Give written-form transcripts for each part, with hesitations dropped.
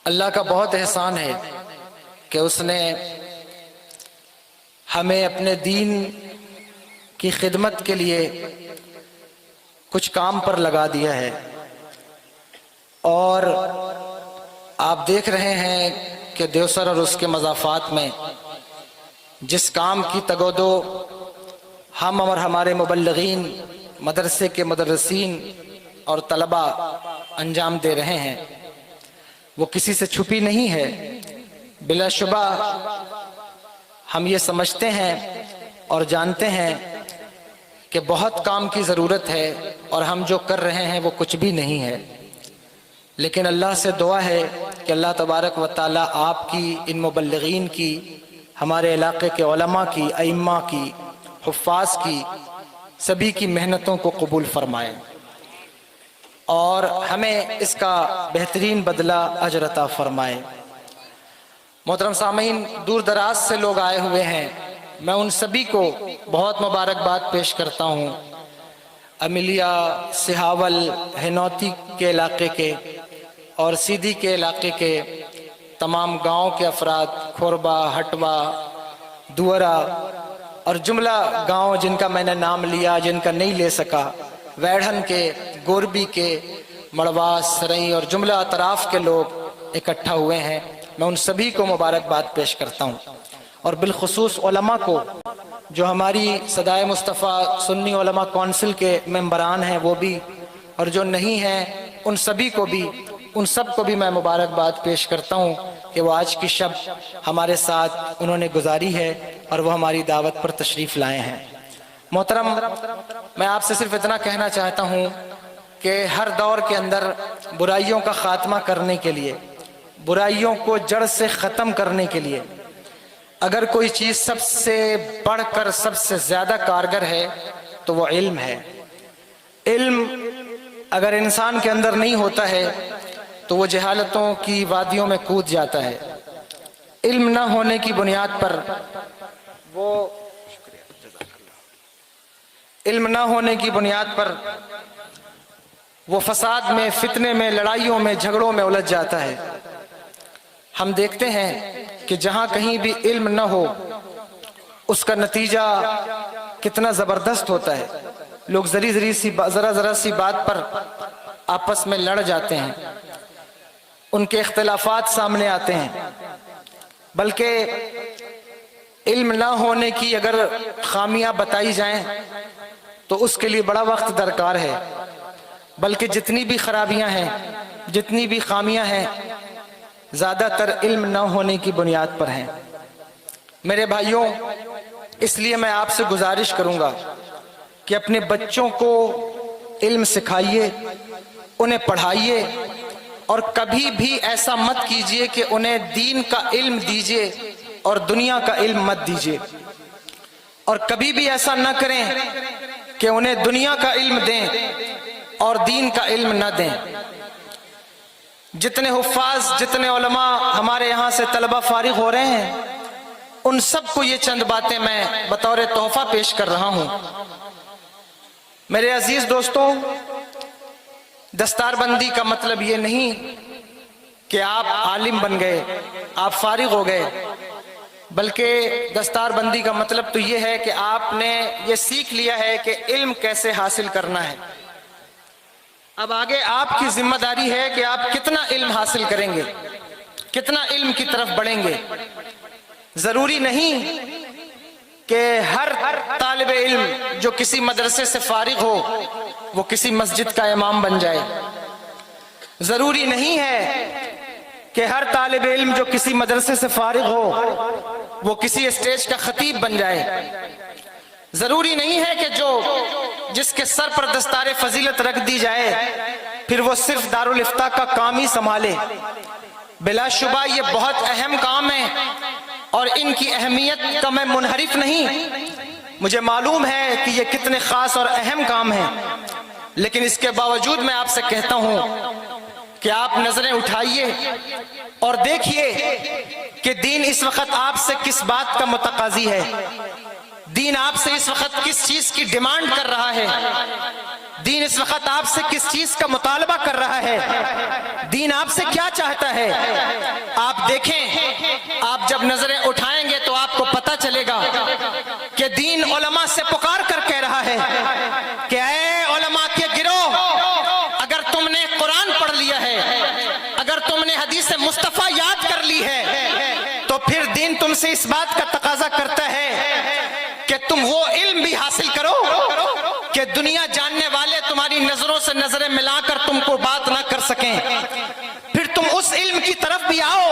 اللہ کا بہت احسان ہے کہ اس نے ہمیں اپنے دین کی خدمت کے لیے کچھ کام پر لگا دیا ہے، اور آپ دیکھ رہے ہیں کہ دیوسر اور اس کے مضافات میں جس کام کی تگودو ہم اور ہمارے مبلغین، مدرسے کے مدرسین اور طلبہ انجام دے رہے ہیں وہ کسی سے چھپی نہیں ہے۔ بلا شبہ ہم یہ سمجھتے ہیں اور جانتے ہیں کہ بہت کام کی ضرورت ہے اور ہم جو کر رہے ہیں وہ کچھ بھی نہیں ہے، لیکن اللہ سے دعا ہے کہ اللہ تبارک و تعالی آپ کی، ان مبلغین کی، ہمارے علاقے کے علماء کی، ائمہ کی، حفاظ کی، سبھی کی محنتوں کو قبول فرمائے اور ہمیں اس کا بہترین بدلہ اجر عطا فرمائے۔ محترم سامعین، دور دراز سے لوگ آئے ہوئے ہیں، میں ان سبھی کو بہت مبارکباد پیش کرتا ہوں۔ امیلیا، سہاول، ہنوتی کے علاقے کے اور سیدھی کے علاقے کے تمام گاؤں کے افراد، کھوربا، ہٹوا، دورا اور جملہ گاؤں جن کا میں نے نام لیا، جن کا نہیں لے سکا، ویڑھن کے، گوربی کے، مڑواس، سرئی اور جملہ اطراف کے لوگ اکٹھا ہوئے ہیں، میں ان سبھی کو مبارکباد پیش کرتا ہوں، اور بالخصوص علماء کو جو ہماری صدائے مصطفیٰ سنی علماء کونسل کے ممبران ہیں وہ بھی، اور جو نہیں ہیں ان سبھی کو بھی، ان سب کو بھی میں مبارکباد پیش کرتا ہوں کہ وہ آج کی شب ہمارے ساتھ انہوں نے گزاری ہے اور وہ ہماری دعوت پر تشریف لائے ہیں۔ محترم، میں آپ سے صرف اتنا کہنا چاہتا ہوں کہ ہر دور کے اندر برائیوں کا خاتمہ کرنے کے لیے، برائیوں کو جڑ سے ختم کرنے کے لیے اگر کوئی چیز سب سے بڑھ کر سب سے زیادہ کارگر ہے تو وہ علم ہے۔ علم اگر انسان کے اندر نہیں ہوتا ہے تو وہ جہالتوں کی وادیوں میں کود جاتا ہے۔ علم نہ ہونے کی بنیاد پر وہ فساد میں، فتنے میں، لڑائیوں میں، جھگڑوں میں الجھ جاتا ہے۔ ہم دیکھتے ہیں کہ جہاں کہیں بھی علم نہ ہو اس کا نتیجہ کتنا زبردست ہوتا ہے۔ لوگ ذرا سی بات پر آپس میں لڑ جاتے ہیں، ان کے اختلافات سامنے آتے ہیں، بلکہ علم نہ ہونے کی اگر خامیاں بتائی جائیں تو اس کے لیے بڑا وقت درکار ہے، بلکہ جتنی بھی خرابیاں ہیں، جتنی بھی خامیاں ہیں، زیادہ تر علم نہ ہونے کی بنیاد پر ہیں۔ میرے بھائیوں، اس لیے میں آپ سے گزارش کروں گا کہ اپنے بچوں کو علم سکھائیے، انہیں پڑھائیے، اور کبھی بھی ایسا مت کیجئے کہ انہیں دین کا علم دیجئے اور دنیا کا علم مت دیجئے، اور کبھی بھی ایسا نہ کریں کہ انہیں دنیا کا علم دیں اور دین کا علم نہ دیں۔ جتنے حفاظ، جتنے علماء ہمارے یہاں سے طلبہ فارغ ہو رہے ہیں، ان سب کو یہ چند باتیں میں بطور تحفہ پیش کر رہا ہوں۔ میرے عزیز دوستوں، دستار بندی کا مطلب یہ نہیں کہ آپ عالم بن گئے، آپ فارغ ہو گئے، بلکہ دستار بندی کا مطلب تو یہ ہے کہ آپ نے یہ سیکھ لیا ہے کہ علم کیسے حاصل کرنا ہے۔ اب آگے آپ کی ذمہ داری ہے کہ آپ کتنا علم حاصل کریں گے، کتنا علم کی طرف بڑھیں گے۔ ضروری نہیں کہ ہر طالب علم جو کسی مدرسے سے فارغ ہو وہ کسی مسجد کا امام بن جائے۔ ضروری نہیں ہے کہ ہر طالب علم جو کسی مدرسے سے فارغ ہو وہ کسی اسٹیج کا خطیب بن جائے۔ ضروری نہیں ہے کہ جس کے سر پر دستار فضیلت رکھ دی جائے پھر وہ صرف دارالافتاء کا کام ہی سنبھالے۔ بلا شبہ یہ بہت اہم کام ہے اور ان کی اہمیت کا میں منحرف نہیں، مجھے معلوم ہے کہ یہ کتنے خاص اور اہم کام ہیں، لیکن اس کے باوجود میں آپ سے کہتا ہوں کہ آپ نظریں اٹھائیے اور دیکھیے کہ دین اس وقت آپ سے کس بات کا متقاضی ہے، دین آپ سے اس وقت کس چیز کی ڈیمانڈ کر رہا ہے، دین اس وقت آپ سے کس چیز کا مطالبہ کر رہا ہے۔ دین آپ سے کیا چاہتا ہے؟ آپ دیکھیں، آپ جب نظریں اٹھائیں گے تو آپ کو پتہ چلے گا کہ دین علماء سے پکار کر کہہ رہا ہے کہ اے علماء کے گروہ، اگر تم نے قرآن پڑھ لیا ہے، اگر تم نے حدیث مصطفیٰ یاد کر لی ہے، تو پھر دین تم سے اس بات کا تقاضا کرتا ہے کہ تم وہ علم بھی حاصل کرو کہ دنیا جاننے والے تمہاری نظروں سے نظریں ملا کر تم کو بات نہ کر سکیں۔ پھر تم اس علم کی طرف بھی آؤ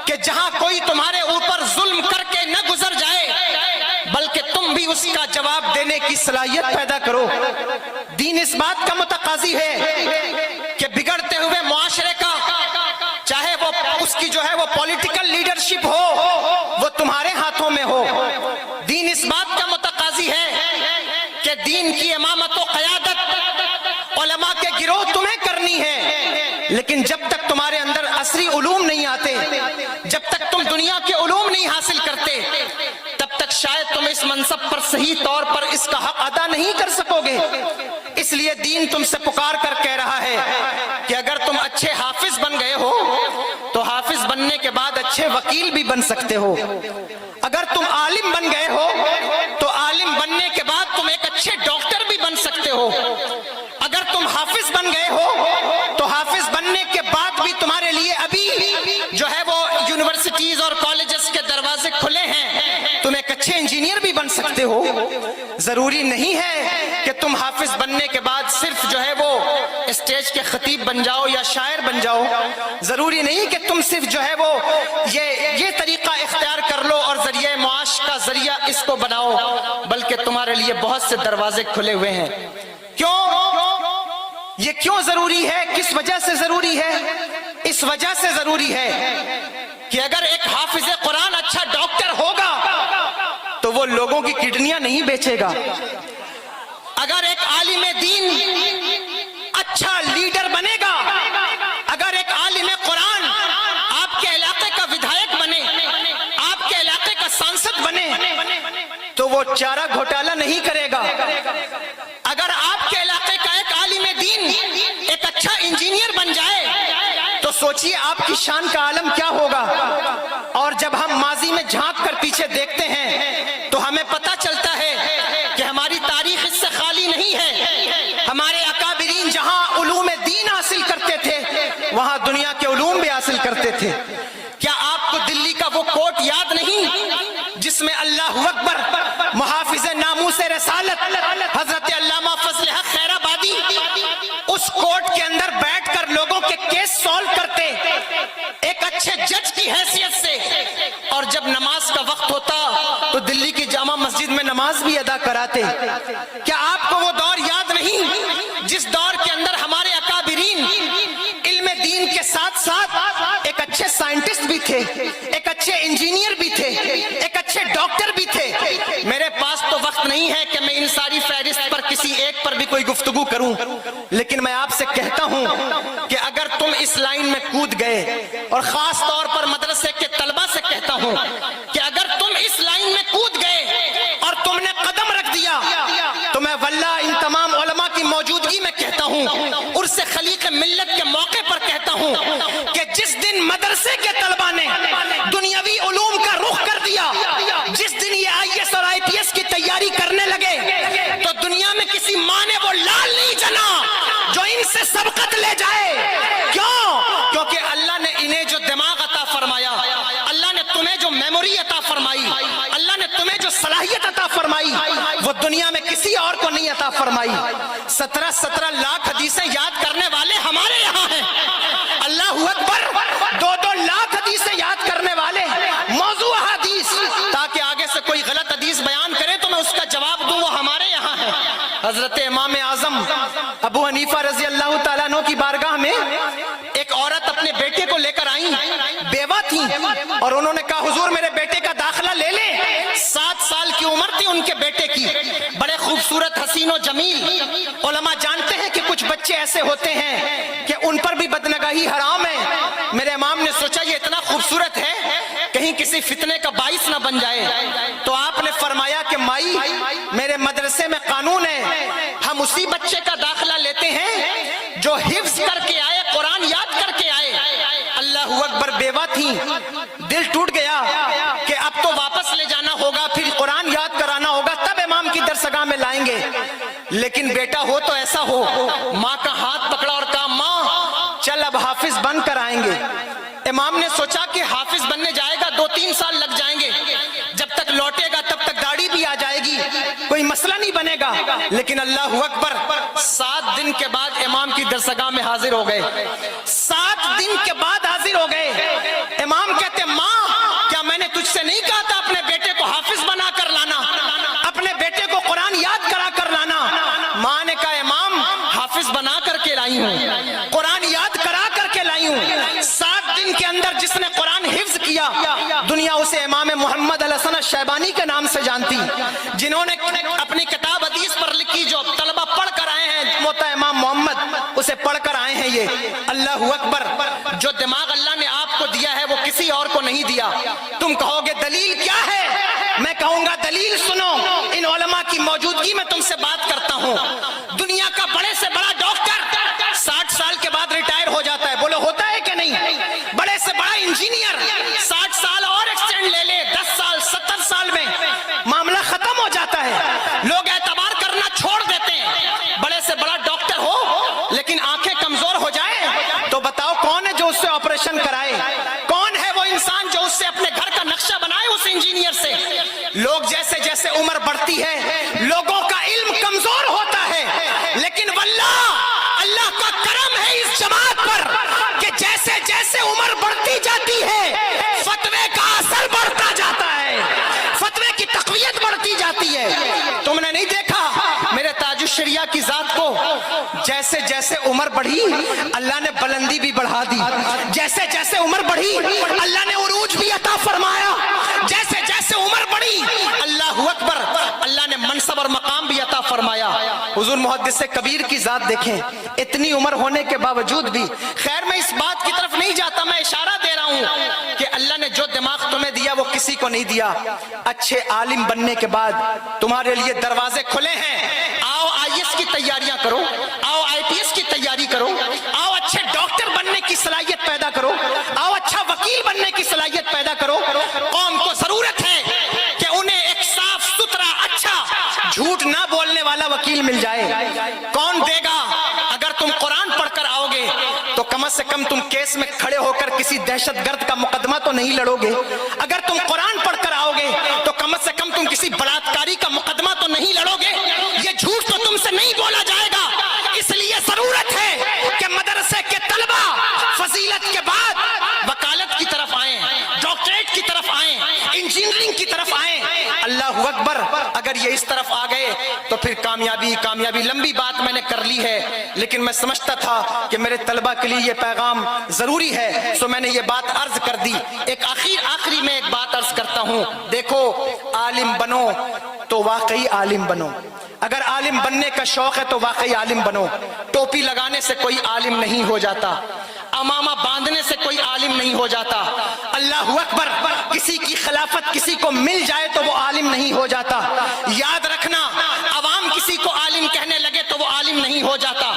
کہ جہاں کوئی تمہارے اوپر ظلم کر کے نہ گزر جائے، بلکہ تم بھی اس کا جواب دینے کی صلاحیت پیدا کرو۔ دین اس بات کا متقاضی ہے کہ بگڑتے ہوئے معاشرے کا، چاہے وہ اس کی جو ہے وہ پولیٹیکل لیڈرشپ ہو، وہ تمہارے ہاتھوں میں ہو۔ دین اس بات کا متقاضی ہے کہ دین کی امامت و قیادت علماء کے گروہ تمہیں کرنی ہے، لیکن جب تک تمہارے اندر عصری علوم نہیں آتے، جب تک تم دنیا کے علوم نہیں حاصل کرتے، تب تک شاید تم اس منصب پر صحیح طور پر اس کا حق ادا نہیں کر سکو گے۔ اس لیے دین تم سے پکار کر کہہ رہا ہے کہ اگر تم اچھے حافظ بن گئے ہو تو حافظ بننے کے بعد اچھے وکیل بھی بن سکتے ہو۔ اگر تم عالم بن گئے ہو تو عالم بننے کے بعد تم ایک اچھے ڈاکٹر بھی بن سکتے ہو۔ اگر تم حافظ بن گئے ہو تو حافظ بننے کے بعد بھی تمہارے لیے ابھی جو ہے وہ یونیورسٹیز اور کالجز کے دروازے کھلے ہیں، تم ایک اچھے انجینئر بھی بن سکتے ہو۔ ضروری نہیں ہے کہ تم حافظ بننے کے بعد صرف جو ہے وہ اسٹیج کے خطیب بن جاؤ یا شاعر بن جاؤ، ضروری نہیں کہ تم صرف جو ہے وہ یہ طریقہ اختیار کر لو اور ذریعہ معاش کا ذریعہ اس کو بناؤ، بلکہ تمہارے لیے بہت سے دروازے کھلے ہوئے ہیں۔ کیوں؟ یہ کیوں ضروری ہے؟ کس وجہ سے ضروری ہے؟ اس وجہ سے ضروری ہے کہ اگر ایک حافظ قرآن اچھا ڈاکٹر ہوگا تو وہ لوگوں کی کڈنیاں نہیں بیچے گا۔ اگر ایک عالم دین اچھا لیڈر بنے گا، اگر ایک عالم قرآن آپ کے علاقے کا ودھائک بنے، آپ کے علاقے کا سانسد بنے، تو وہ چارہ گھوٹالہ نہیں کرے گا۔ اگر آپ کے علاقے کا ایک عالم دین ایک اچھا انجینئر بن جائے تو سوچئے آپ کی شان کا عالم کیا ہوگا۔ اور جب ہم ماضی میں جھانک کر پیچھے دیکھتے ہیں تو ہمیں پتہ چلتا ہے کہ ہماری تاریخ اس سے خالی نہیں ہے۔ ہمارے اکابرین جہاں علوم دین حاصل کرتے تھے وہاں دنیا کے علوم بھی حاصل کرتے تھے۔ کیا آپ کو دلی کا وہ کوٹ یاد نہیں جس میں اللہ اکبر محافظ ناموس رسالت حضرت علامہ فضل حق خیر آبادی اس کوٹ کے اندر بیٹھ کر لوگوں کے کیس سولو کرتے ایک اچھے جج کی حیثیت سے، اور جب نماز کا وقت ہوتا تو دلی کی جامع مسجد میں نماز بھی ادا کراتے؟ کیا آپ کو وہ دور یاد نہیں جس دور کے اندر ہمارے اکابرین علم دین کے ساتھ ساتھ ایک اچھے سائنٹسٹ بھی تھے، ایک اچھے انجینئر بھی تھے، ایک اچھے ڈاکٹر بھی تھے؟ میرے پاس تو وقت نہیں ہے کہ میں ان ساری فہرست پر کسی ایک پر بھی کوئی گفتگو کروں، لیکن میں آپ سے کہتا ہوں کہ اگر تم اس لائن میں کود گئے، اور خاص طور پر مدرسے کے طلبہ سے کہتا ہوں کہ اگر تم اس لائن میں کود گئے اور تم نے قدم رکھ دیا تو میں واللہ ان تمام علماء کی موجودگی میں کہتا ہوں، عرس خلیق ملت کے موقع پر کہتا ہوں کہ جس دن مدرسے کے طلبہ نے دنیاوی علوم کا رخ کر دیا، جس دن یہ IAS اور IPS کی تیاری کرنے لگے، تو دنیا میں کسی ماں نے وہ لال نہیں جنا جو ان سے سبقت لے جائے۔ کیوں؟ کیونکہ اللہ نے انہیں جو دماغ عطا فرمایا، اللہ نے تمہیں جو میموری عطا فرمائی، اللہ نے تمہیں جو صلاحیت عطا فرمائی، وہ دنیا میں کسی اور کو نہیں عطا فرمائی۔ 17 لاکھ حدیثیں یاد کرنے والے ہمارے یہاں ہیں، اللہ اکبر، 2 لاکھ حدیثیں یاد کرنے والے موضوع حدیث، تاکہ آگے سے کوئی غلط حدیث بیان کرے تو میں اس کا جواب دوں، وہ ہمارے یہاں ہے۔ حضرت امام اعظم ابو حنیفہ رضی اللہ تعالیٰ عنہ کی بارگاہ میں ایک عورت اپنے بیٹے کو لے کر آئیں، بیوہ تھیں، اور انہوں نے کہا حضور میرے بیٹے کا داخلہ لے لیں۔ 7 سال کی عمر تھی ان کے بیٹے کی، بڑے خوبصورت حسین و جمیل۔ علماء جانتے ہیں کہ کچھ بچے ایسے ہوتے ہیں کہ ان پر بھی بدنگاہی حرام ہے۔ میرے امام نے سوچا یہ اتنا خوبصورت ہے کہیں کسی فتنے کا باعث نہ بن جائے، تو آپ نے فرمایا کہ مائی میرے مدرسے میں قانون ہے، ہم اسی بچے کا داخلہ لیتے ہیں جو حفظ کر کے آئے، قرآن یاد بیوہ تھیں، دل ٹوٹ گیا کہ اب تو واپس لے جانا ہوگا، پھر قرآن یاد کرانا ہوگا، تب امام کی درسگاہ میں لائیں گے۔ لیکن بیٹا ہو تو ایسا ہو، ماں کا ہاتھ پکڑا اور کہا ماں چل اب حافظ بن کر آئیں گے۔ امام نے سوچا کہ حافظ بننے جائے گا 2-3 سال لگ جائیں گے، جب تک لوٹے گا تب تک داڑھی بھی آ جائے گی، کوئی مسئلہ نہیں بنے گا۔ لیکن اللہ اکبر، 7 دن کے بعد امام کی درسگاہ میں حاضر ہو گئے۔ 7 دن کے بعد حاضر ہو گئے۔ امام کہتے ماں کیا میں نے تجھ سے نہیں کہا تھا اپنے بیٹے کو حافظ بنا کر لانا، اپنے بیٹے کو قرآن یاد کرا کر لانا؟ ماں نے کہا امام حافظ بنا کر کے لائی ہوں، قرآن یاد کرا کر کے لائی ہوں۔ 7 دن کے اندر جس نے قرآن حفظ کیا، دنیا اسے امام محمد الحسن الشیبانی کے نام سے جانتی، جنہوں نے اپنی کتاب حدیث پر لکھی، جو طلبہ پڑھ کر آئے ہیں، موتا امام محمد اسے پڑھ کر آئے ہیں۔ یہ اللہ اکبر، جو دماغ اللہ نے آپ کو دیا ہے وہ کسی اور کو نہیں دیا۔ تم کہو گے دلیل کیا ہے؟ میں کہوں گا دلیل سنو، ان علماء کی موجودگی میں تم سے بات کرتا ہوں۔ دنیا کا بڑے سے بڑا ڈاکٹر 60 سال کے بعد ریٹائر ہو جاتا ہے، بولو ہوتا ہے کہ نہیں؟ بڑے سے بڑا انجینئر 60 سال اور ایکسٹینڈ لے لے، 10 سال 70 سال میں معاملہ ختم ہو جاتا ہے، لوگ اعتبار کرنا چھوڑ دیتے ہیں۔ بڑے سے بڑا ڈاکٹر ہو لیکن آنکھیں کمزور ہو جائے تو بتاؤ کون ہے جو اس سے آپریشن کرائے؟ کون ہے وہ انسان جو اس سے اپنے گھر کا نقشہ بنائے اس انجینئر سے؟ لوگ جیسے جیسے عمر بڑھتی ہے لوگوں کا علم کمزور ہوتا ہے، لیکن واللہ اللہ کا کرم ہے اس جماعت پر کہ جیسے جیسے عمر بڑھتی جاتی ہے فتوے کا اثر بڑھتا جاتا ہے، فتوے کی تقویت بڑھتی جاتی ہے۔ تم نے نہیں دیکھا میرے تاج الشریعہ کی ذات کو؟ جیسے جیسے عمر بڑھی اللہ نے بلندی بھی بڑھا دی، جیسے جیسے عمر بڑھی اللہ نے عروج بھی عطا فرمایا، جیسے جیسے عمر بڑھی اللہ اکبر اللہ نے منصب اور مقام بھی عطا فرمایا۔ حضور محدث کبیر کی ذات دیکھیں، اتنی عمر ہونے کے باوجود بھی، خیر میں اس بات کی طرف نہیں جاتا، میں اشارہ دے رہا ہوں کہ اللہ نے جو دماغ تمہیں دیا وہ کسی کو نہیں دیا۔ اچھے عالم بننے کے بعد تمہارے لیے دروازے کھلے ہیں، آؤ IAS کی تیاریاں کرو، آؤ IPS کی تیاری کرو، آؤ اچھے ڈاکٹر بننے کی صلاحیت پیدا کرو، آؤ اچھا وکیل بننے کی صلاحیت پیدا کرو۔ قوم کو ضرورت ہے کہ انہیں ایک صاف ستھرا اچھا جھوٹ نہ بولنے والا وکیل مل جائے۔ کون دے گا؟ اگر تم قرآن پڑھ کر آؤ گے تو کم سے کم تم کیس میں کھڑے ہو کر کسی دہشت گرد کا مقدمہ تو نہیں لڑو گے۔ اگر تم قرآن پڑھ کر آؤ گے تو کم سے کم تم کسی بلاత్కాری کا مقدمہ تو نہیں لڑو گے۔ یہ جھوٹ تو تم سے نہیں بولا جائے گا۔ اس لیے ضرورت ہے کہ مدرسے کے طلبہ فضیلت کے بعد وکالت کی طرف آئیں، ڈاکٹریٹ کی طرف آئیں، انجینئرنگ کی طرف آئیں۔ اللہ اکبر، اگر یہ اس طرف آ گئے تو پھر کامیابی کامیابی۔ لمبی بات میں نے کر لی ہے لیکن میں سمجھتا تھا کہ میرے طلبہ کے لیے یہ پیغام ضروری ہے، سو میں نے یہ بات عرض کر دی۔ ایک آخری میں ایک بات عرض کرتا ہوں، دیکھو عالم بنو تو واقعی عالم بنو، اگر عالم بننے کا شوق ہے تو واقعی عالم بنو۔ ٹوپی لگانے سے کوئی عالم نہیں ہو جاتا، امامہ باندھنے سے کوئی عالم نہیں ہو جاتا۔ اللہ اکبر، کسی کی خلافت کسی کو مل جائے تو وہ عالم نہیں ہو جاتا۔ یاد رکھنا، عوام کسی کو عالم کہنے لگے تو وہ عالم نہیں ہو جاتا۔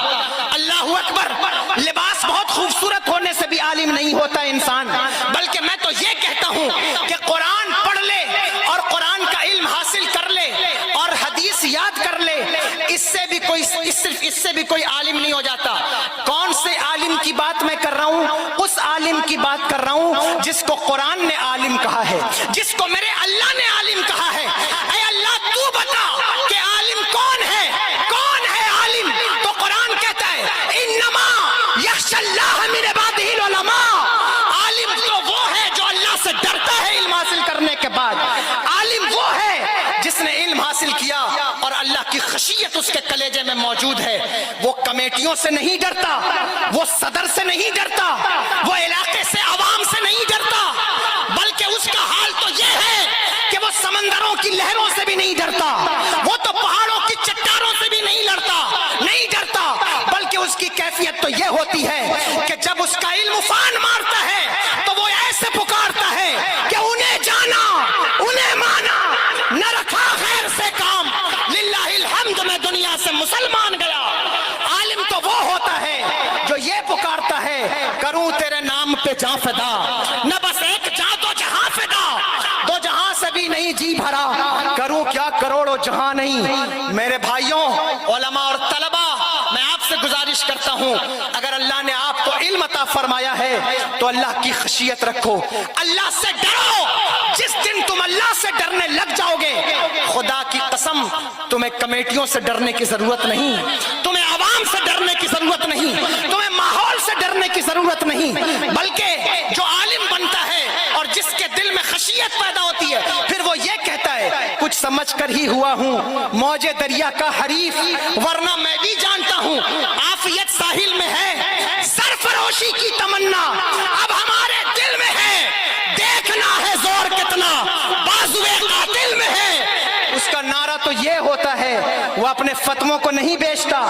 اللہ اکبر، لباس بہت خوبصورت ہونے سے بھی عالم نہیں ہوتا انسان، بلکہ میں تو یہ کہتا ہوں کہ قرآن پڑھ لے اور قرآن کا علم حاصل کر لے اور حدیث یاد کر لے، اس سے بھی کوئی عالم نہیں ہو جاتا۔ کون سے عالم کی بات میں کر رہا ہوں؟ اس عالم کی بات کر رہا ہوں جس کو قرآن نے عالم کہا ہے، جس کو میرے اللہ نے عالم کہا ہے۔ اے اللہ تو بتا کہ عالم کون ہے؟ کون ہے عالم؟ تو قرآن کہتا ہے انما یخشی اللہ من عبادہ العلماء۔ عالم تو وہ ہے جو اللہ سے ڈرتا ہے علم حاصل کرنے کے بعد۔ عالم وہ ہے جس نے علم حاصل کیا اور اللہ کی خشیت اس کے کلیجے میں موجود ہے۔ وہ کمیٹیوں سے نہیں ڈرتا، وہ صدر سے نہیں ڈرتا، وہ علاقے سے عوام سے نہیں ڈرتا، بلکہ اس کا حال تو یہ ہے کہ وہ سمندروں کی لہروں سے بھی نہیں ڈرتا، وہ تو پہاڑوں کی چٹانوں سے بھی نہیں ڈرتا، بلکہ اس کی کیفیت تو یہ ہوتی ہے کہ جب اس کا علم افان مارتا ہے تو وہ ایسے پکارتا ہے کہ انہیں جانا، انہیں مانا، نہ رکھا خیر سے کام، للہ الحمد میں دنیا سے مسلمان گیا۔ عالم تو وہ ہوتا ہے جو یہ پکارتا ہے کروں تیرے نام پہ جاں فدا، نہ بس ایک جاں دو جہاں فدا، دو جہاں سے بھی نہیں جی بھرا، کروں کیا کروڑوں جہاں نہیں۔ میرے بھائیوں، علماء اور طلبہ، میں آپ سے گزارش کرتا ہوں، اگر اللہ نے آپ کو علم عطا فرمایا ہے تو اللہ کی خشیت رکھو، اللہ سے ڈرو۔ جس دن تم اللہ سے ڈرنے لگ جاؤ گے، خدا کی قسم تمہیں کمیٹیوں سے ڈرنے کی ضرورت نہیں، تمہیں عوام سے ڈرنے کی ضرورت نہیں، تمہیں ماحول سے ڈرنے کی ضرورت نہیں، بلکہ جو عالم بنتا ہے اور جس کے دل میں خشیت پیدا ہوتی ہے، پھر وہ یہ کہتا ہے کچھ سمجھ کر ہی ہوا ہوں موج دریا کا حریف، ورنہ میں بھی جانتا ہوں عافیت ساحل میں ہے، سرفروشی کی تمنا اب ہمارے دل میں ہے، دیکھنا ہے زور کتنا بازوئے قاتل میں ہے۔ اس کا نعرہ تو یہ ہوتا ہے، وہ اپنے فتووں کو نہیں بیچتا،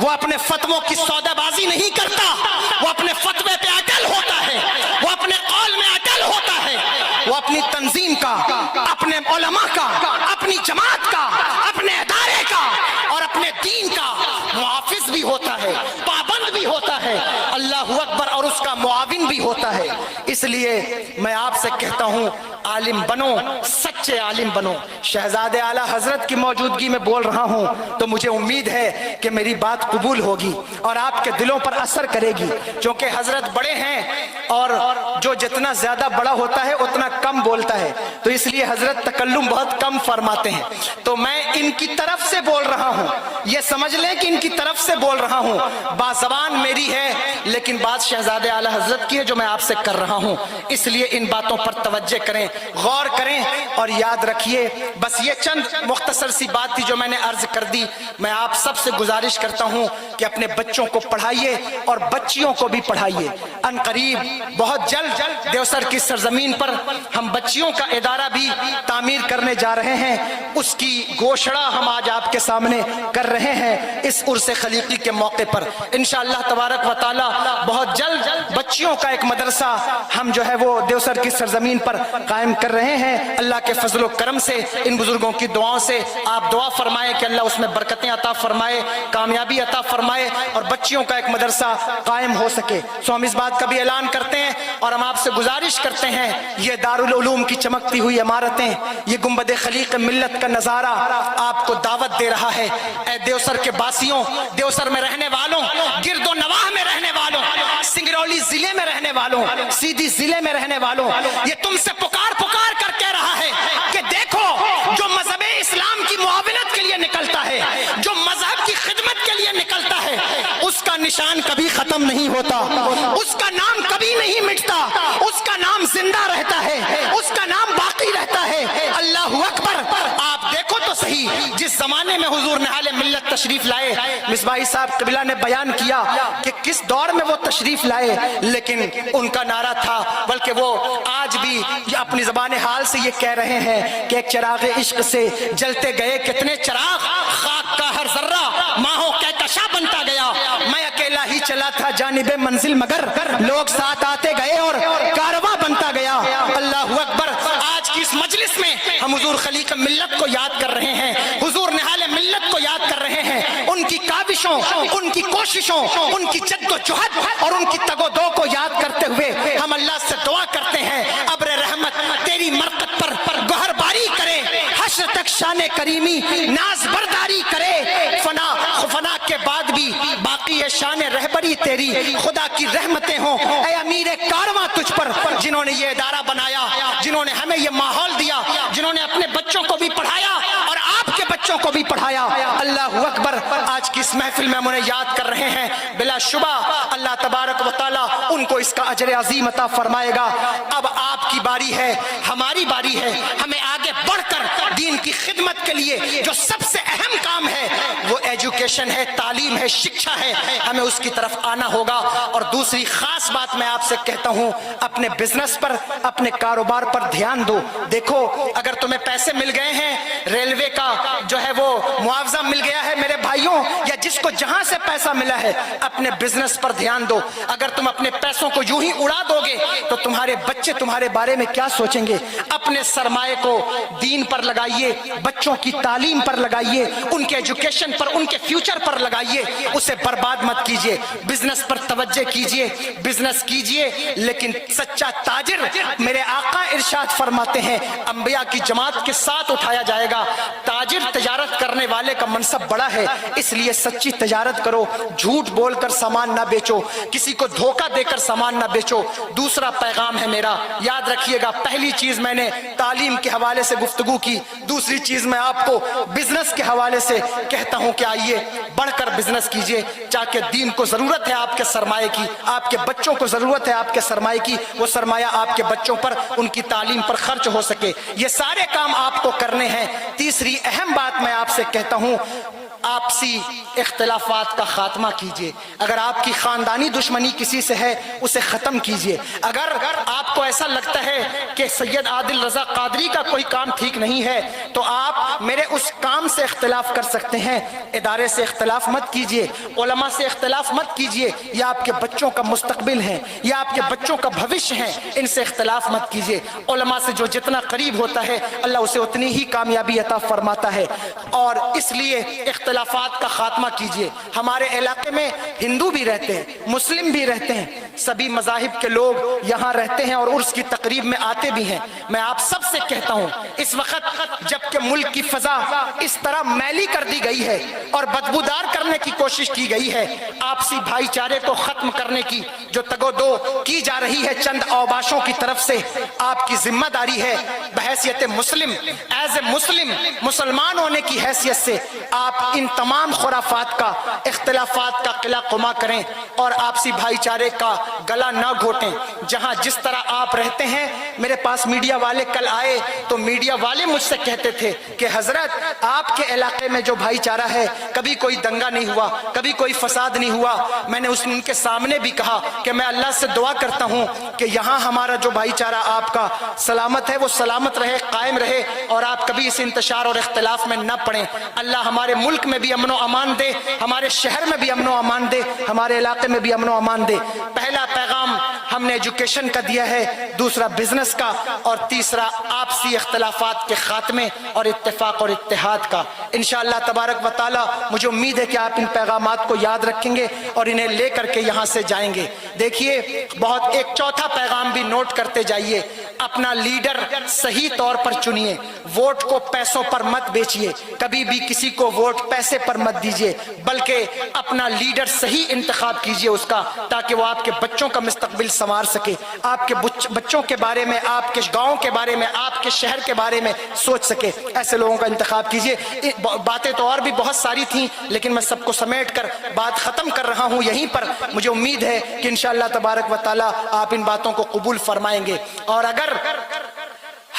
وہ اپنے فتووں کی سودا بازی نہیں کرتا، وہ اپنے فتوے پہ اٹل ہوتا ہے، وہ اپنے قول میں اٹل ہوتا ہے، وہ اپنی تنظیم کا، اپنے علماء کا، اپنی جماعت کا، اپنے ادارے کا اور اپنے دین کا محافظ بھی ہوتا ہے، پابند بھی ہوتا ہے، اللہ اکبر، اور اس کا معاون بھی ہوتا ہے۔ اس لیے میں آپ سے کہتا ہوں عالم بنو، سچے عالم بنو۔ شہزادے اعلیٰ حضرت کی موجودگی میں بول رہا ہوں تو مجھے امید ہے کہ میری بات قبول ہوگی اور آپ کے دلوں پر اثر کرے گی، چونکہ حضرت بڑے ہیں اور جو جتنا زیادہ بڑا ہوتا ہے اتنا کم بولتا ہے، تو اس لیے حضرت تکلم بہت کم فرماتے ہیں، تو میں ان کی طرف سے بول رہا ہوں، یہ سمجھ لیں کہ ان کی طرف سے بول رہا ہوں، بازبان میری ہے لیکن بات شہزادے اعلیٰ حضرت کی ہے جو میں آپ سے کر رہا ہوں، اس لیے ان باتوں پر توجہ کریں، غور کریں اور یاد رکھیے۔ بس یہ چند مختصر سی بات تھی جو میں نے عرض کر دی۔ میں آپ سب سے گزارش کرتا ہوں کہ اپنے بچوں کو پڑھائیے اور بچیوں کو بھی پڑھائیے۔ ان قریب بہت جلد دیوسر کی سرزمین پر ہم بچیوں کا ادارہ بھی تعمیر کرنے جا رہے ہیں، اس کی گوشڑا ہم آج آپ کے سامنے کر رہے ہیں اس عرس خلیقی کے موقع پر۔ انشاءاللہ تبارک و تعالی بہت جلد بچیوں کا ایک مدرسہ ہم جو ہے وہ دیوسر کی سرزمین پر قائم کر رہے ہیں۔ اللہ کے فضل و کرم سے، ان بزرگوں کی دعاؤں سے آپ دعا فرمائیں کہ اللہ اس میں برکتیں عطا فرمائے، کامیابی عطا فرمائے اور بچیوں کا ایک مدرسہ قائم ہو سکے۔ سو ہم اس بات کا بھی اعلان کرتے ہیں اور ہم آپ سے گزارش کرتے ہیں، یہ دارالعلوم کی چمکتی ہوئی عمارتیں، یہ گنبد خلیق ملت کا نظارہ آپ کو دعوت دے رہا ہے۔ اے دیوسر کے باسیوں، دیوسر میں رہنے والوں، گرد و نواح میں رہنے والوں، سنگرولی ضلع میں رہنے والوں، سیدھی ضلع میں رہنے والوں، یہ تم سے پکار کر کہہ رہا ہے کہ دیکھو، جو مذہب اسلام کی معاونت کے لیے نکلتا ہے، جو مذہب کی خدمت کے لیے نکلتا ہے، اس کا نشان کبھی ختم نہیں ہوتا، اس کا نام کبھی نہیں مٹتا، اس کا نام زندہ رہتا ہے، اس کا نام باقی رہتا ہے۔ اللہ اکبر۔ آپ دیکھو تو صحیح، جس زمانے میں حضور نہال ملت تشریف لائے، مصباحی صاحب قبلہ نے بیان کیا کہ کس دور میں وہ تشریف لائے، لیکن ان کا نعرہ تھا، بلکہ وہ آج بھی اپنی زبان حال سے یہ کہہ رہے ہیں کہ ایک چراغ عشق سے جلتے گئے کتنے چراغ، خاک کا ہر ذرہ ماہوں کہکشاں بنتا گیا، میں اکیلا ہی چلا تھا جانب منزل مگر لوگ ساتھ آتے گئے اور کارواں بنتا گیا۔ اللہ اکبر۔ آج کی اس مجلس میں ہم حضور خلیق ملت کو یاد کر رہے ہیں، حضور نہال ملت کو یاد کر رہے ہیں، ان کی کاوشوں، ان کی کوششوں، ان کی جد و جہد اور ان کی تگ و دو کو یاد کرتے ہوئے ہم اللہ سے دعا کرتے ہیں، ابر رحمت تیری مرقد پر گہر باری کرے، حشر تک شان کریمی ناز برداری کرے، فنا کے بعد بھی باقی ہے شان رہبری تیری، خدا کی رحمتیں ہوں اے امیر کارواں تجھ پر، جنہوں نے یہ ادارہ بنایا، جنہوں نے ہمیں یہ ماحول دیا، جنہوں نے اپنے بچوں کو بھی پڑھایا اور آپ کے بچوں کو بھی پڑھایا۔ اللہ اکبر۔ آج کی اس محفل میں ہم انہیں یاد کر رہے ہیں، بلا شبہ اللہ تبارک و تعالی ان کو اس کا اجر عظیم عطا فرمائے گا۔ اب آپ کی باری ہے، ہماری باری ہے، ہمیں آگے بڑھ کر دین کی خدمت کے لیے جو سب سے اہم کام ہے وہ ایجوکیشن ہے، تعلیم ہے، شکشا ہے، ہمیں اس کی طرف آنا ہوگا۔ اور دوسری خاص بات میں آپ سے کہتا ہوں، اپنے بزنس پر، اپنے کاروبار پر دھیان دو۔ دیکھو، اگر تمہیں پیسے مل گئے ہیں، ریلوے کا جو ہے وہ معاوضہ مل گیا ہے میرے بھائیوں، یا جس کو جہاں سے پیسہ ملا ہے، اپنے بزنس پر دھیان دو۔ اگر تم اپنے پیسوں کو یوں ہی اڑا دو گے تو تمہارے بچے تمہارے بارے میں کیا سوچیں گے؟ اپنے سرمایہ کو دین پر لگائیے، بچوں کی تعلیم پر لگائیے، ان کے ایجوکیشن پر، ان کے فیوچر پر لگائیے، اسے برباد مت کیجیے۔ بزنس پر توجہ کیجیے، بزنس کیجئے لیکن سچا تاجر میرے آقا ارشاد فرماتے ہیں انبیاء کی جماعت کے ساتھ اٹھایا جائے گا۔ تاجر تجارت کرنے والے کا منصب بڑا ہے، اس لیے سچی تجارت کرو، جھوٹ بول کر سامان نہ بیچو، کسی کو دھوکہ دے کر سامان نہ بیچو۔ دوسرا پیغام ہے میرا، یاد رکھیے گا، پہلی چیز میں نے تعلیم کے حوالے سے گفتگو کی، دوسری چیز میں آپ کو بزنس کے حوالے سے کہتا ہوں کہ آئیے بڑھ کر بزنس کیجئے، چاہے دین کو ضرورت ہے آپ کے سرمایہ کی، آپ کے بچوں کو ضرورت ہے آپ کے سرمایہ کی، وہ سرمایہ آپ کے بچوں پر، ان کی تعلیم پر خرچ ہو سکے، یہ سارے کام آپ کو کرنے ہیں۔ تیسری اہم بات میں آپ سے کہتا ہوں، آپسی اختلافات کا خاتمہ کیجئے۔ اگر آپ کی خاندانی دشمنی کسی سے ہے اسے ختم کیجئے۔ اگر آپ کو ایسا لگتا ہے کہ سید عادل رضا قادری کا کوئی کام ٹھیک نہیں ہے تو آپ میرے اس کام سے اختلاف کر سکتے ہیں، ادارے سے اختلاف مت کیجئے، علماء سے اختلاف مت کیجئے، یہ آپ کے بچوں کا مستقبل ہے، یہ آپ کے بچوں کا بھوش ہے، ان سے اختلاف مت کیجئے۔ علماء سے جو جتنا قریب ہوتا ہے اللہ اسے اتنی ہی کامیابی عطا فرماتا ہے، اور اس لیے اختلافات کا خاتمہ کیجئے۔ ہمارے علاقے میں ہندو بھی رہتے ہیں، مسلم بھی رہتے ہیں، سبھی مذاہب کے لوگ یہاں رہتے ہیں اور عرس کی تقریب میں آتے بھی ہیں۔ میں آپ سب سے کہتا ہوں، اس وقت جبکہ ملک کی فضا اس طرح میلی کر دی گئی ہے اور بدبودار کرنے کی کوشش کی گئی ہے، آپسی بھائی چارے کو ختم کرنے کی جو تگ و دو کی جا رہی ہے چند اوباشوں کی طرف سے، آپ کی ذمہ داری ہے بحیثیت مسلم، ایز اے مسلم، مسلمان ہونے کی حیثیت سے آپ ان تمام خرافات کا، اختلافات کا قلع قما کریں اور آپسی بھائی چارے کا گلا نہ گھوٹیں۔ جہاں جس طرح آپ رہتے ہیں، میرے پاس میڈیا والے کل آئے تو میڈیا والے مجھ سے کہتے تھے کہ حضرت آپ کے علاقے میں جو بھائی چارہ ہے کبھی کوئی دنگا نہیں ہوا، کبھی کوئی فساد نہیں ہوا۔ میں نے ان کے سامنے بھی کہا کہ میں اللہ سے دعا کرتا ہوں کہ یہاں ہمارا جو بھائی چارہ آپ کا سلامت ہے وہ سلامت رہے، قائم رہے، اور آپ کبھی اس انتشار اور اختلاف میں نہ پڑیں۔ اللہ ہمارے ملک میں بھی امن و امان دے، ہمارے شہر میں بھی امن و امان دے، ہمارے علاقے میں بھی امن و امان دے۔ پہلا پیغام ہم نے ایجوکیشن کا دیا ہے، دوسرا بزنس کا، اور تیسرا آپسی اختلافات کے خاتمے اور اتفاق اور اتحاد کا۔ انشاءاللہ تبارک و تعالی مجھے امید ہے کہ آپ ان پیغامات کو یاد رکھیں گے اور انہیں لے کر کے یہاں سے جائیں گے۔ دیکھیے، بہت ایک چوتھا پیغام بھی نوٹ کرتے جائیے، اپنا لیڈر صحیح طور پر چنیے، ووٹ کو پیسوں پر مت بیچیے، کبھی بھی کسی کو ووٹ پیسے پر مت دیجیے، بلکہ اپنا لیڈر صحیح انتخاب کیجیے اس کا، تاکہ وہ آپ کے بچوں کا مستقبل سنوار سکے، آپ کے بچوں کے بارے میں، آپ کے گاؤں کے بارے میں، آپ کے شہر کے بارے میں سوچ سکے۔ ایسے لوگوں کا انتخاب کیجیے۔ باتیں تو اور بھی بہت ساری تھیں لیکن میں سب کو سمیٹ کر بات ختم کر رہا ہوں یہیں پر۔ مجھے امید ہے کہ انشاءاللہ تبارک و تعالی آپ ان باتوں کو قبول فرمائیں گے، اور اگر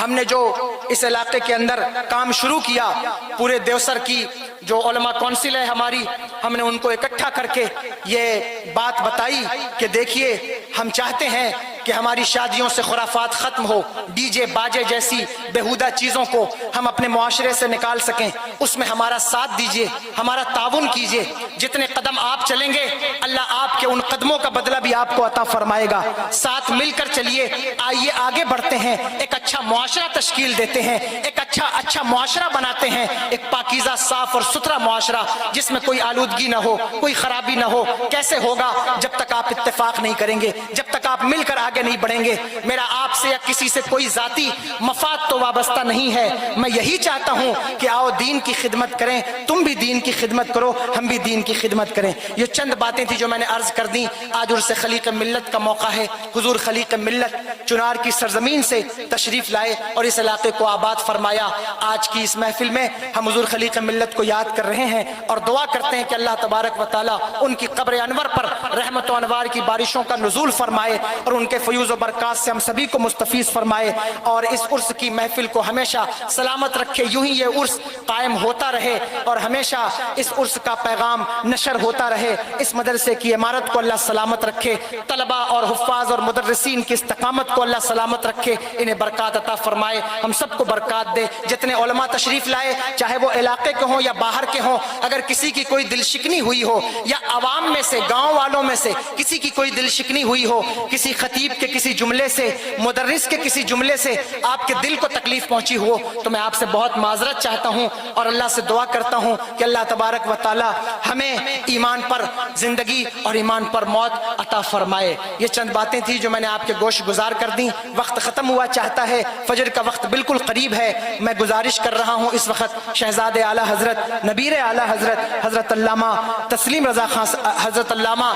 ہم نے جو اس علاقے کے اندر کام شروع کیا، پورے دیوسر کی جو علماء کونسل ہے ہماری، ہم نے ان کو اکٹھا کر کے یہ بات بتائی کہ دیکھیے، ہم چاہتے ہیں کہ ہماری شادیوں سے خرافات ختم ہو، ڈی جے باجے جیسی بیہودہ چیزوں کو ہم اپنے معاشرے سے نکال سکیں، اس میں ہمارا ساتھ دیجئے، ہمارا تعاون کیجئے۔ جتنے قدم آپ چلیں گے اللہ آپ کے ان قدموں کا بدلہ بھی آپ کو عطا فرمائے گا۔ ساتھ مل کر چلیے، آئیے آگے بڑھتے ہیں، ایک اچھا معاشرہ تشکیل دیتے ہیں، ایک اچھا معاشرہ بناتے ہیں، ایک پاکیزہ صاف اور ستھرا معاشرہ جس میں کوئی آلودگی نہ ہو، کوئی خرابی نہ ہو۔ کیسے ہوگا؟ جب تک آپ اتفاق نہیں کریں گے، جب تک آپ مل کر آگے نہیں بڑھیں گے۔ میرا آپ سے یا کسی سے کوئی ذاتی مفاد تو وابستہ نہیں ہے، میں یہی چاہتا ہوں کہ آؤ دین کی خدمت کریں، تم بھی دین کی خدمت کرو، ہم بھی دین کی خدمت کریں۔ یہ چند باتیں تھی جو میں نے عرض کر دیں۔ آج عرس خلیق ملت کا موقع ہے، حضور خلیق ملت چنار کی سرزمین سے تشریف لائے اور اس علاقے کو آباد فرمایا۔ آج کی اس محفل میں ہم حضور خلیق ملت کو یاد کر رہے ہیں اور دعا کرتے ہیں کہ اللہ تبارک و تعالی ان کی قبر انور پر رحمت و انوار کی بارشوں کا نزول فرمائے اور ان کے فیوز و برکات سے ہم سبھی کو مستفیض فرمائے، اور اس عرس کی محفل کو ہمیشہ سلامت رکھے۔ یوں ہی یہ عرس قائم ہوتا رہے اور ہمیشہ اس عرس کا پیغام نشر ہوتا رہے۔ اس مدرسے کی عمارت کو اللہ سلامت رکھے، طلباء اور حفاظ اور مدرسین کی استقامت کو اللہ سلامت رکھے، انہیں برکات عطا فرمائے، ہم سب کو برکات دے۔ جتنے علماء تشریف لائے، چاہے وہ علاقے کے ہوں یا باہر کے ہوں، اگر کسی کی کوئی دل شکنی ہوئی ہو یا عوام میں سے، گاؤں والوں میں سے کسی کی کوئی دل شکنی ہوئی ہو، کسی خطیب خطیب کے کسی جملے سے، مدرس کے کسی جملے سے آپ کے دل کو تکلیف پہنچی ہو تو میں آپ سے بہت معذرت چاہتا ہوں اور اللہ سے دعا کرتا ہوں کہ اللہ تبارک و تعالی ہمیں ایمان پر زندگی اور ایمان پر موت عطا فرمائے۔ یہ چند باتیں تھی جو میں نے آپ کے گوش گزار کر دیں، وقت ختم ہوا چاہتا ہے، فجر کا وقت بالکل قریب ہے۔ میں گزارش کر رہا ہوں اس وقت شہزاد اعلیٰ حضرت، نبیر اعلیٰ حضرت، حضرت علامہ تسلیم رضا خان، حضرت علامہ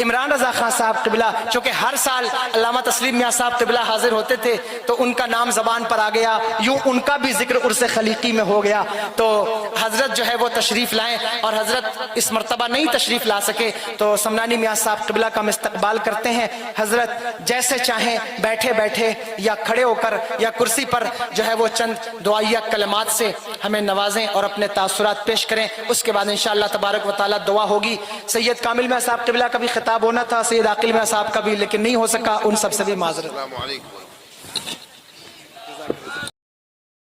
عمران رضا خان صاحب قبلہ، چونکہ ہر سال علامہ تسلیم میاں صاحب قبلہ حاضر ہوتے تھے تو ان کا نام زبان پر آ گیا، یوں ان کا بھی ذکر عرس خلیقی میں ہو گیا، تو حضرت جو ہے وہ تشریف لائیں، اور حضرت اس مرتبہ نہیں تشریف لا سکے تو سمنانی میاں صاحب قبلہ کا ہم استقبال کرتے ہیں۔ حضرت جیسے چاہیں بیٹھے بیٹھے یا کھڑے ہو کر یا کرسی پر جو ہے وہ چند دعائیہ کلمات سے ہمیں نوازیں اور اپنے تاثرات پیش کریں، اس کے بعد انشاءاللہ تبارک و تعالی دعا ہوگی۔ سید کامل میاں صاحب قبلہ کا بھی خطاب ہونا تھا، سید عاقل میاں صاحب کا بھی، لیکن نہیں ہو سکا، ان سب سے بھی معذرت۔ السلام علیکم۔